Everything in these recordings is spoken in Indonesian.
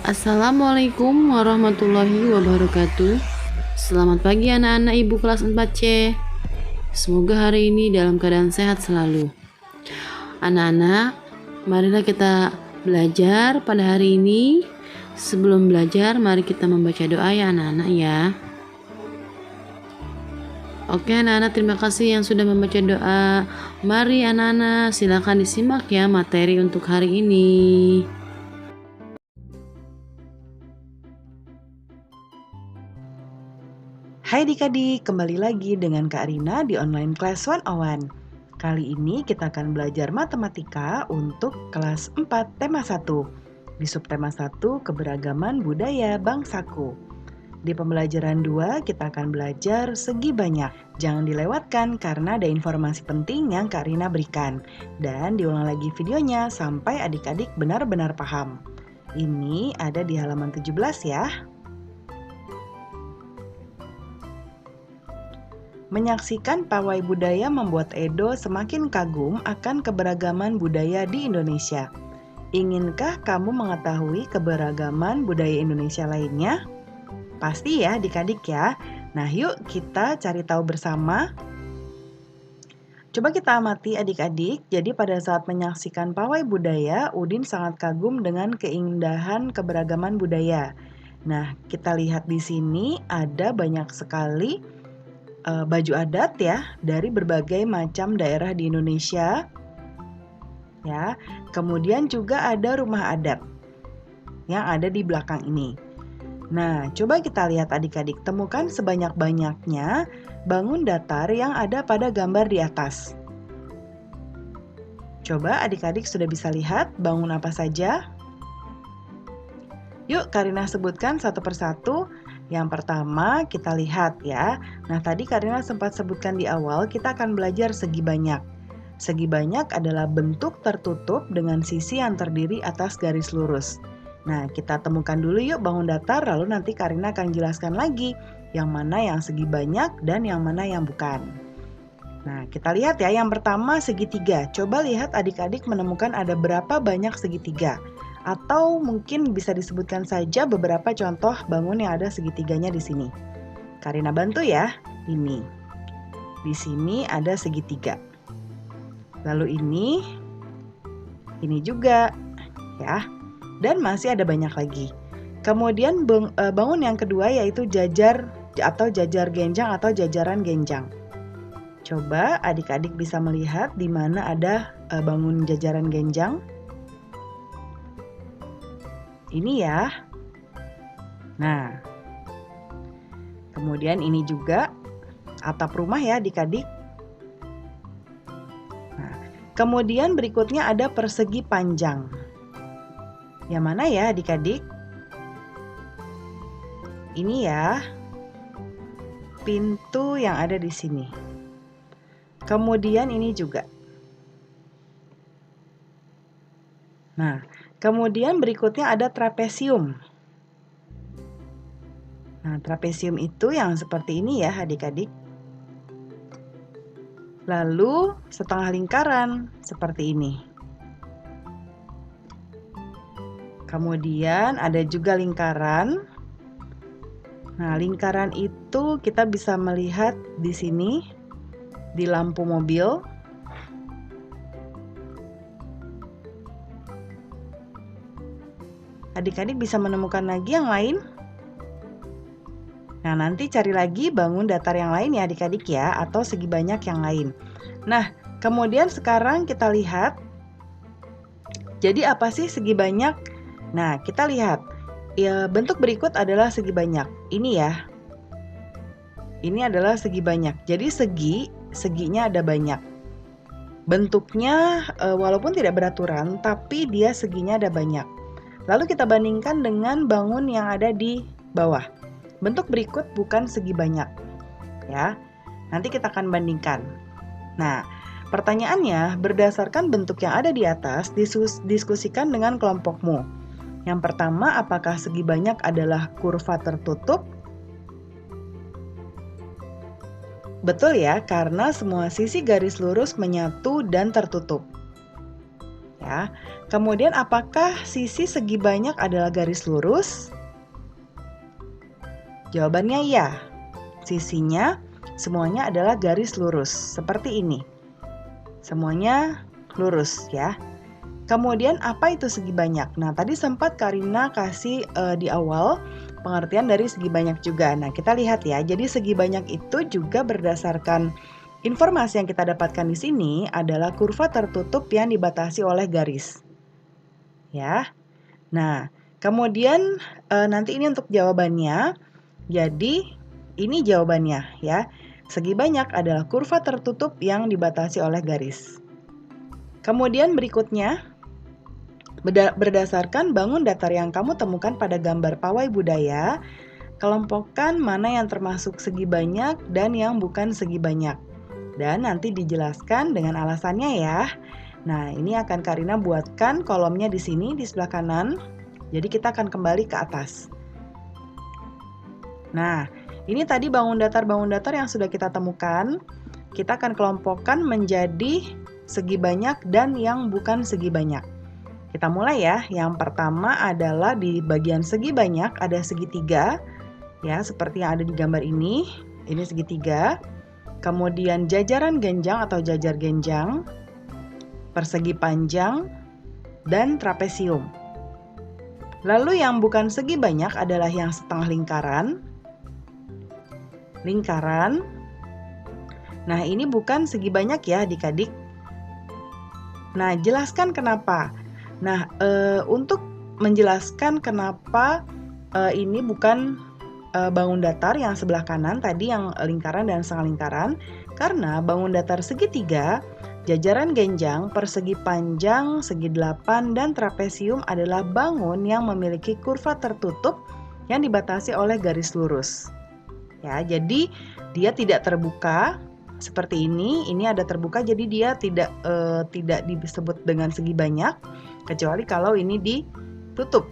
Assalamualaikum warahmatullahi wabarakatuh. Selamat pagi anak-anak ibu kelas 4C. Semoga hari ini dalam keadaan sehat selalu. Anak-anak, marilah kita belajar pada hari ini. Sebelum belajar, mari kita membaca doa ya anak-anak ya. Oke anak-anak, terima kasih yang sudah membaca doa. Mari anak-anak, silakan disimak ya materi untuk hari ini. Hai adik-adik, kembali lagi dengan Kak Rina di online class 101. Kali ini kita akan belajar matematika untuk kelas 4 tema 1. Di subtema 1, keberagaman budaya bangsaku. Di pembelajaran 2, kita akan belajar segi banyak. Jangan dilewatkan karena ada informasi penting yang Kak Rina berikan. Dan diulang lagi videonya sampai adik-adik benar-benar paham. Ini ada di halaman 17 ya. Menyaksikan pawai budaya membuat Edo semakin kagum akan keberagaman budaya di Indonesia. Inginkah kamu mengetahui keberagaman budaya Indonesia lainnya? Pasti ya adik-adik ya. Nah yuk kita cari tahu bersama. Coba kita amati adik-adik, jadi pada saat menyaksikan pawai budaya, Udin sangat kagum dengan keindahan keberagaman budaya. Nah, kita lihat di sini ada banyak sekali baju adat ya dari berbagai macam daerah di Indonesia ya. Kemudian juga ada rumah adat yang ada di belakang ini. Nah, coba kita lihat adik-adik, temukan sebanyak-banyaknya bangun datar yang ada pada gambar di atas. Coba adik-adik sudah bisa lihat bangun apa saja? Yuk Karina sebutkan satu persatu. Yang pertama kita lihat ya. Nah tadi Karina sempat sebutkan di awal kita akan belajar segi banyak. Segi banyak adalah bentuk tertutup dengan sisi yang terdiri atas garis lurus. Nah kita temukan dulu yuk bangun datar, lalu nanti Karina akan jelaskan lagi yang mana yang segi banyak dan yang mana yang bukan. Nah kita lihat ya, yang pertama segitiga. Coba lihat adik-adik menemukan ada berapa banyak segitiga. Atau mungkin bisa disebutkan saja beberapa contoh bangun yang ada segitiganya di sini. Karina bantu ya. Ini. Di sini ada segitiga. Lalu ini juga ya. Dan masih ada banyak lagi. Kemudian bangun yang kedua yaitu jajar atau jajar genjang atau jajaran genjang. Coba adik-adik bisa melihat di mana ada bangun jajaran genjang. Ini ya. Nah, kemudian ini juga atap rumah ya adik-adik. Nah, kemudian berikutnya ada persegi panjang. Yang mana ya adik-adik? Ini ya, pintu yang ada di sini. Kemudian ini juga. Nah, kemudian berikutnya ada trapesium. Nah, trapesium itu yang seperti ini ya adik-adik. Lalu setengah lingkaran seperti ini. Kemudian ada juga lingkaran. Nah, lingkaran itu kita bisa melihat di sini di lampu mobil. Adik-adik bisa menemukan lagi yang lain. Nah, nanti cari lagi bangun datar yang lain ya adik-adik ya, atau segi banyak yang lain. Nah, kemudian sekarang kita lihat. Jadi apa sih segi banyak? Nah, kita lihat. Ya, bentuk berikut adalah segi banyak. Ini ya. Ini adalah segi banyak. Jadi seginya ada banyak. Bentuknya walaupun tidak beraturan, tapi dia seginya ada banyak. Lalu kita bandingkan dengan bangun yang ada di bawah. Bentuk berikut bukan segi banyak. Ya. Nanti kita akan bandingkan. Nah, pertanyaannya berdasarkan bentuk yang ada di atas, diskusikan dengan kelompokmu. Yang pertama, apakah segi banyak adalah kurva tertutup? Betul ya, karena semua sisi garis lurus menyatu dan tertutup. ya. Kemudian apakah sisi segi banyak adalah garis lurus? Jawabannya ya. Sisinya semuanya adalah garis lurus seperti ini. Semuanya lurus ya. Kemudian apa itu segi banyak? Nah, tadi sempat Karina kasih di awal pengertian dari segi banyak juga. Nah, kita lihat ya. Jadi segi banyak itu juga berdasarkan informasi yang kita dapatkan di sini adalah kurva tertutup yang dibatasi oleh garis. Ya. Nah, kemudian nanti ini untuk jawabannya. Jadi, ini jawabannya ya. Segi banyak adalah kurva tertutup yang dibatasi oleh garis. Kemudian berikutnya, berdasarkan bangun datar yang kamu temukan pada gambar pawai budaya, kelompokkan mana yang termasuk segi banyak dan yang bukan segi banyak. Dan nanti dijelaskan dengan alasannya ya. Nah, ini akan Karina buatkan kolomnya di sini di sebelah kanan. Jadi kita akan kembali ke atas. Nah, ini tadi bangun datar yang sudah kita temukan. Kita akan kelompokkan menjadi segi banyak dan yang bukan segi banyak. Kita mulai ya. Yang pertama adalah di bagian segi banyak ada segitiga. Ya, seperti yang ada di gambar ini. Ini segitiga. Kemudian jajaran genjang atau jajar genjang, persegi panjang, dan trapesium. Lalu yang bukan segi banyak adalah yang setengah lingkaran. Lingkaran. Nah, ini bukan segi banyak ya adik-adik. Nah, jelaskan kenapa. Nah, untuk menjelaskan kenapa ini bukan bangun datar yang sebelah kanan tadi yang lingkaran dan setengah lingkaran, karena bangun datar segitiga, jajaran genjang, persegi panjang, segi delapan, dan trapesium adalah bangun yang memiliki kurva tertutup yang dibatasi oleh garis lurus. Ya, jadi dia tidak terbuka seperti ini. Ini ada terbuka, jadi dia tidak disebut dengan segi banyak, kecuali kalau ini ditutup,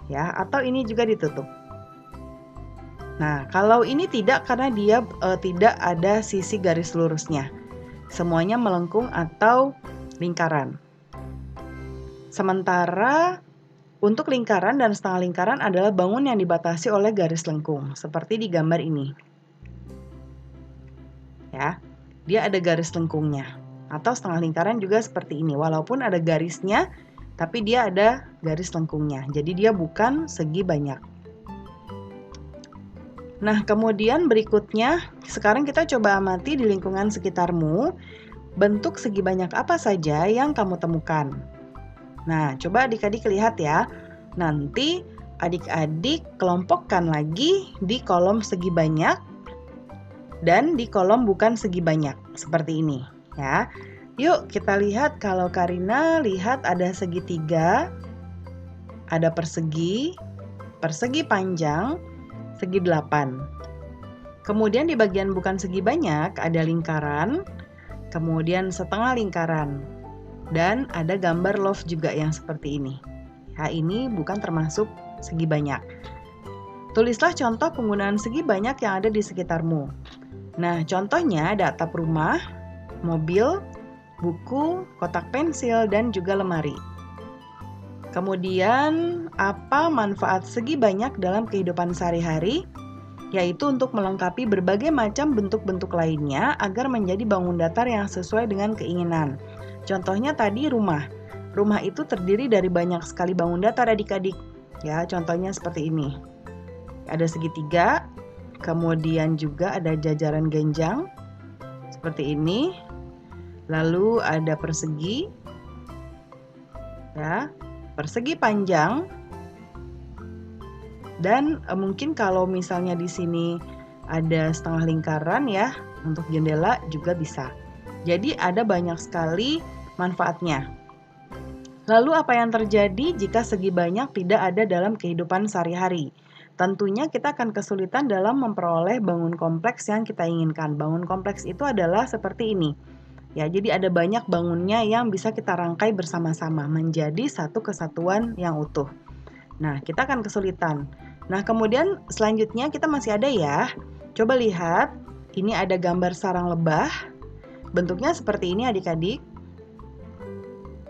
ya, atau ini juga ditutup. Nah, kalau ini tidak karena dia tidak ada sisi garis lurusnya. Semuanya melengkung atau lingkaran. Sementara untuk lingkaran dan setengah lingkaran adalah bangun yang dibatasi oleh garis lengkung, seperti di gambar ini. Ya, dia ada garis lengkungnya. Atau setengah lingkaran juga seperti ini, walaupun ada garisnya, tapi dia ada garis lengkungnya. Jadi dia bukan segi banyak. Nah, kemudian berikutnya, sekarang kita coba amati di lingkungan sekitarmu, bentuk segi banyak apa saja yang kamu temukan. Nah, coba adik-adik lihat ya. Nanti adik-adik kelompokkan lagi di kolom segi banyak dan di kolom bukan segi banyak, seperti ini ya. Yuk kita lihat, kalau Karina lihat ada segitiga, ada persegi, persegi panjang, segi delapan. Kemudian di bagian bukan segi banyak ada lingkaran, kemudian setengah lingkaran, dan ada gambar love juga yang seperti ini. Ya, ini bukan termasuk segi banyak. Tulislah contoh penggunaan segi banyak yang ada di sekitarmu. Nah, contohnya ada atap rumah, mobil, buku, kotak pensil, dan juga lemari. Kemudian, apa manfaat segi banyak dalam kehidupan sehari-hari? Yaitu untuk melengkapi berbagai macam bentuk-bentuk lainnya agar menjadi bangun datar yang sesuai dengan keinginan. Contohnya tadi rumah. Rumah itu terdiri dari banyak sekali bangun datar adik-adik. Ya, contohnya seperti ini. Ada segitiga, kemudian juga ada jajaran genjang seperti ini. Lalu ada persegi. Ya. Persegi panjang, dan mungkin kalau misalnya di sini ada setengah lingkaran ya, untuk jendela juga bisa. Jadi ada banyak sekali manfaatnya. Lalu apa yang terjadi jika segi banyak tidak ada dalam kehidupan sehari-hari? Tentunya kita akan kesulitan dalam memperoleh bangun kompleks yang kita inginkan. Bangun kompleks itu adalah seperti ini. Ya, jadi ada banyak bangunnya yang bisa kita rangkai bersama-sama menjadi satu kesatuan yang utuh. Nah, kita akan kesulitan. Nah, kemudian selanjutnya kita masih ada ya. Coba lihat, ini ada gambar sarang lebah. Bentuknya seperti ini adik-adik.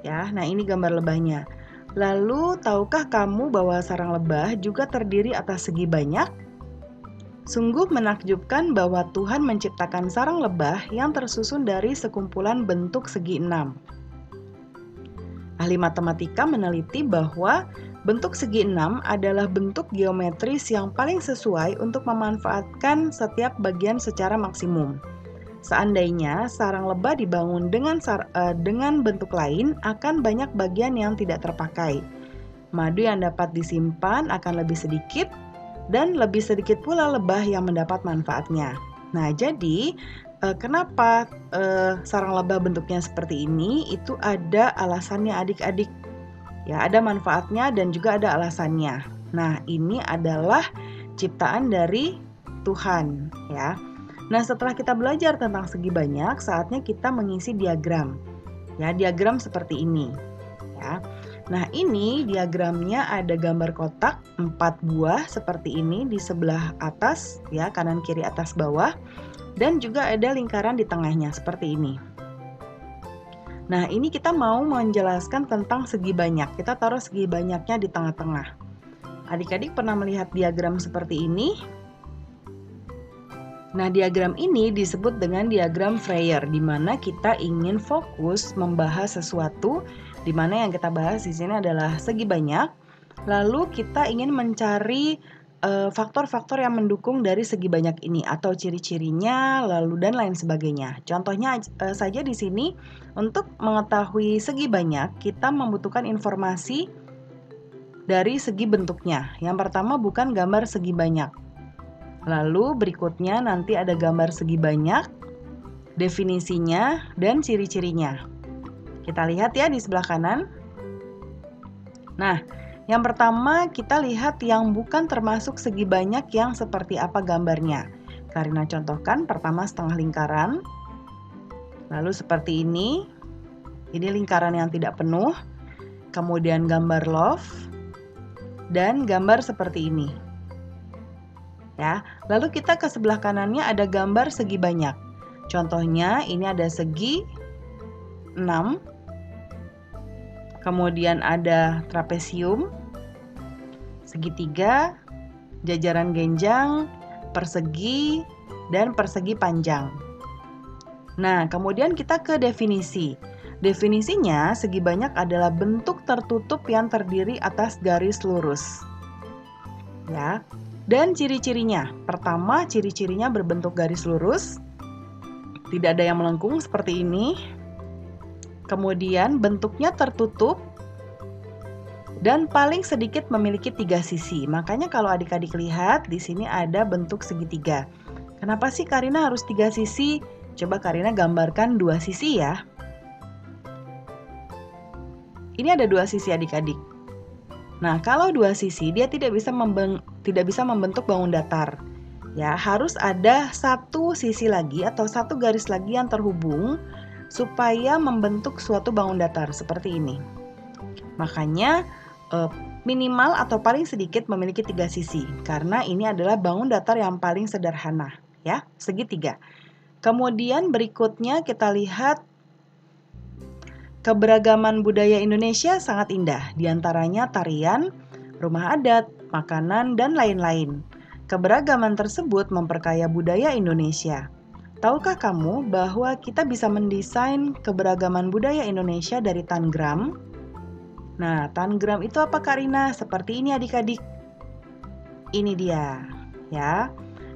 Ya, nah ini gambar lebahnya. Lalu, tahukah kamu bahwa sarang lebah juga terdiri atas segi banyak? Sungguh menakjubkan bahwa Tuhan menciptakan sarang lebah yang tersusun dari sekumpulan bentuk segi 6. Ahli matematika meneliti bahwa bentuk segi 6 adalah bentuk geometris yang paling sesuai untuk memanfaatkan setiap bagian secara maksimum. Seandainya sarang lebah dibangun dengan bentuk lain, akan banyak bagian yang tidak terpakai. Madu yang dapat disimpan akan lebih sedikit, dan lebih sedikit pula lebah yang mendapat manfaatnya. Nah, jadi kenapa sarang lebah bentuknya seperti ini? Itu ada alasannya adik-adik. Ya, ada manfaatnya dan juga ada alasannya. Nah, ini adalah ciptaan dari Tuhan, ya. Nah, setelah kita belajar tentang segi banyak, saatnya kita mengisi diagram. Ya, diagram seperti ini, ya. Nah, ini diagramnya ada gambar kotak 4 buah seperti ini di sebelah atas, ya, kanan kiri atas bawah, dan juga ada lingkaran di tengahnya seperti ini. Nah, ini kita mau menjelaskan tentang segi banyak. Kita taruh segi banyaknya di tengah-tengah. Adik-adik pernah melihat diagram seperti ini? Nah, diagram ini disebut dengan diagram Freyer, di mana kita ingin fokus membahas sesuatu, di mana yang kita bahas di sini adalah segi banyak. Lalu kita ingin mencari faktor-faktor yang mendukung dari segi banyak ini, atau ciri-cirinya, lalu dan lain sebagainya. Contohnya saja di sini, untuk mengetahui segi banyak, kita membutuhkan informasi dari segi bentuknya. Yang pertama bukan gambar segi banyak. Lalu berikutnya nanti ada gambar segi banyak, definisinya, dan ciri-cirinya. Kita lihat ya di sebelah kanan. Nah, yang pertama kita lihat yang bukan termasuk segi banyak yang seperti apa gambarnya. Karina contohkan, pertama setengah lingkaran, lalu seperti ini lingkaran yang tidak penuh, kemudian gambar love, dan gambar seperti ini. Ya, lalu kita ke sebelah kanannya ada gambar segi banyak. Contohnya ini ada segi 6. Kemudian ada trapesium, segitiga, jajaran genjang, persegi, dan persegi panjang. Nah, kemudian kita ke definisi. Definisinya, segi banyak adalah bentuk tertutup yang terdiri atas garis lurus. Ya. Dan ciri-cirinya, pertama ciri-cirinya berbentuk garis lurus, tidak ada yang melengkung seperti ini. Kemudian bentuknya tertutup dan paling sedikit memiliki 3 sisi. Makanya kalau adik-adik lihat di sini ada bentuk segitiga. Kenapa sih Karina harus 3 sisi? Coba Karina gambarkan 2 sisi ya. Ini ada 2 sisi adik-adik. Nah, kalau 2 sisi dia tidak bisa membentuk bangun datar. Ya, harus ada 1 sisi lagi atau 1 garis lagi yang terhubung supaya membentuk suatu bangun datar seperti ini. Makanya minimal atau paling sedikit memiliki 3 sisi karena ini adalah bangun datar yang paling sederhana, ya, segitiga. Kemudian berikutnya kita lihat keberagaman budaya Indonesia sangat indah, diantaranya tarian, rumah adat, makanan, dan lain-lain. Keberagaman tersebut memperkaya budaya Indonesia. Tahukah kamu bahwa kita bisa mendesain keberagaman budaya Indonesia dari tangram? Nah, tangram itu apa Karina? Seperti ini adik-adik. Ini dia, ya.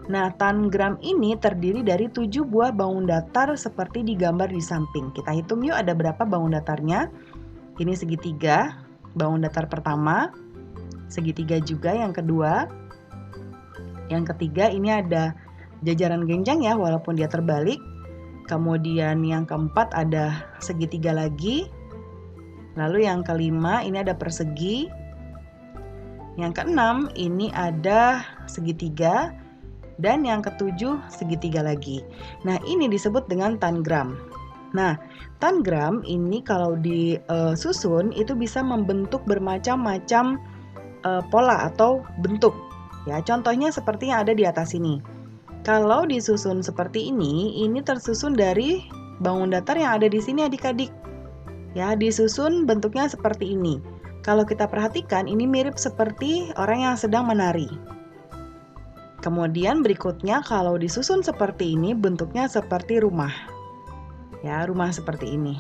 Nah, tangram ini terdiri dari 7 buah bangun datar seperti digambar di samping. Kita hitung yuk ada berapa bangun datarnya. Ini segitiga, bangun datar pertama. Segitiga juga yang kedua. Yang ketiga ini ada jajaran genjang ya, walaupun dia terbalik. Kemudian yang keempat ada segitiga lagi. Lalu yang kelima ini ada persegi. Yang keenam ini ada segitiga. Dan yang ketujuh segitiga lagi. Nah, ini disebut dengan tangram. Nah, tangram ini kalau disusun itu bisa membentuk bermacam-macam pola atau bentuk. Ya, contohnya seperti yang ada di atas ini. Kalau disusun seperti ini tersusun dari bangun datar yang ada di sini adik-adik. Ya, disusun bentuknya seperti ini. Kalau kita perhatikan, ini mirip seperti orang yang sedang menari. Kemudian berikutnya kalau disusun seperti ini, bentuknya seperti rumah. Ya, rumah seperti ini.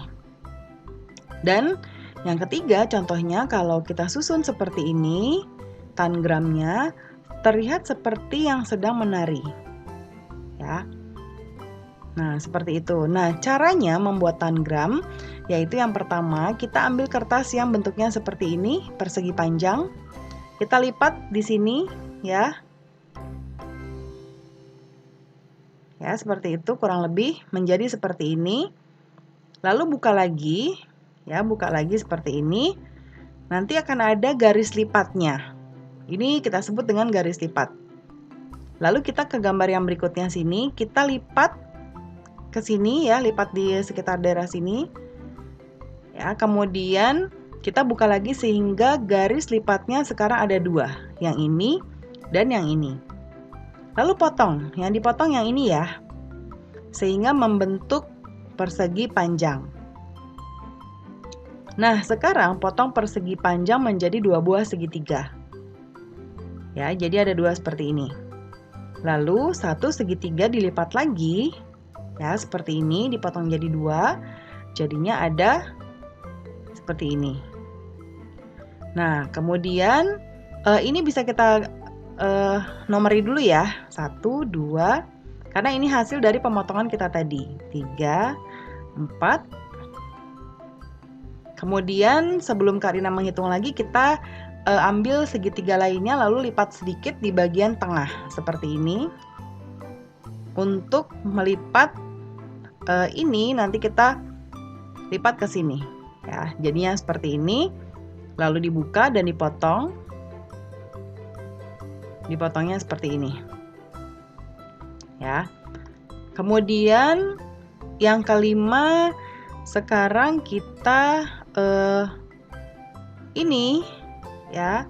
Dan yang ketiga, contohnya kalau kita susun seperti ini, tangramnya terlihat seperti yang sedang menari. Ya. Nah, seperti itu. Nah, caranya membuat tangram yaitu yang pertama, kita ambil kertas yang bentuknya seperti ini, persegi panjang. Kita lipat di sini, ya. Ya, seperti itu kurang lebih menjadi seperti ini. Lalu buka lagi, ya, buka lagi seperti ini. Nanti akan ada garis lipatnya. Ini kita sebut dengan garis lipat. Lalu kita ke gambar yang berikutnya sini, kita lipat ke sini ya, lipat di sekitar daerah sini. Ya, kemudian kita buka lagi sehingga garis lipatnya sekarang ada dua, yang ini dan yang ini. Lalu potong, yang dipotong yang ini ya, sehingga membentuk persegi panjang. Nah, sekarang potong persegi panjang menjadi dua buah segitiga. Ya, jadi ada dua seperti ini. Lalu satu segitiga dilipat lagi, ya seperti ini, dipotong jadi dua, jadinya ada seperti ini. Nah, kemudian ini bisa kita nomori dulu ya, 1, 2, karena ini hasil dari pemotongan kita tadi, 3, 4. Kemudian sebelum Karina menghitung lagi, kita ambil segitiga lainnya lalu lipat sedikit di bagian tengah seperti ini. Untuk melipat ini nanti kita lipat ke sini ya, jadinya seperti ini. Lalu dibuka dan dipotong. Dipotongnya seperti ini. Ya. Kemudian yang kelima, sekarang kita ini ya,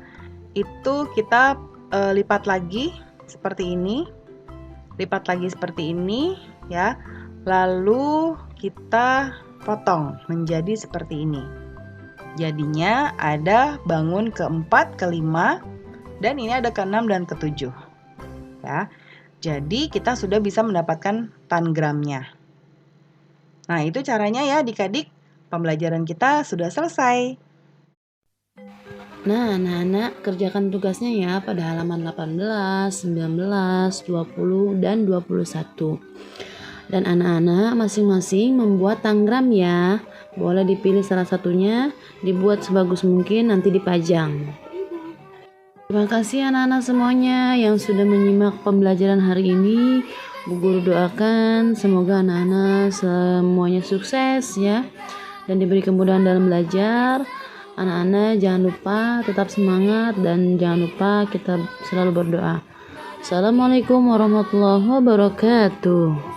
itu kita lipat lagi seperti ini. Lipat lagi seperti ini ya. Lalu kita potong menjadi seperti ini. Jadinya ada bangun keempat, kelima, dan ini ada keenam dan ketujuh. Ya. Jadi kita sudah bisa mendapatkan tangramnya. Nah, itu caranya ya adik-adik. Pembelajaran kita sudah selesai. Nah, anak-anak kerjakan tugasnya ya pada halaman 18, 19, 20, dan 21. Dan anak-anak masing-masing membuat tangram ya. Boleh dipilih salah satunya, dibuat sebagus mungkin, nanti dipajang. Terima kasih anak-anak semuanya yang sudah menyimak pembelajaran hari ini. Bu Guru doakan semoga anak-anak semuanya sukses ya, dan diberi kemudahan dalam belajar. Anak-anak jangan lupa tetap semangat dan jangan lupa kita selalu berdoa. Assalamualaikum warahmatullahi wabarakatuh.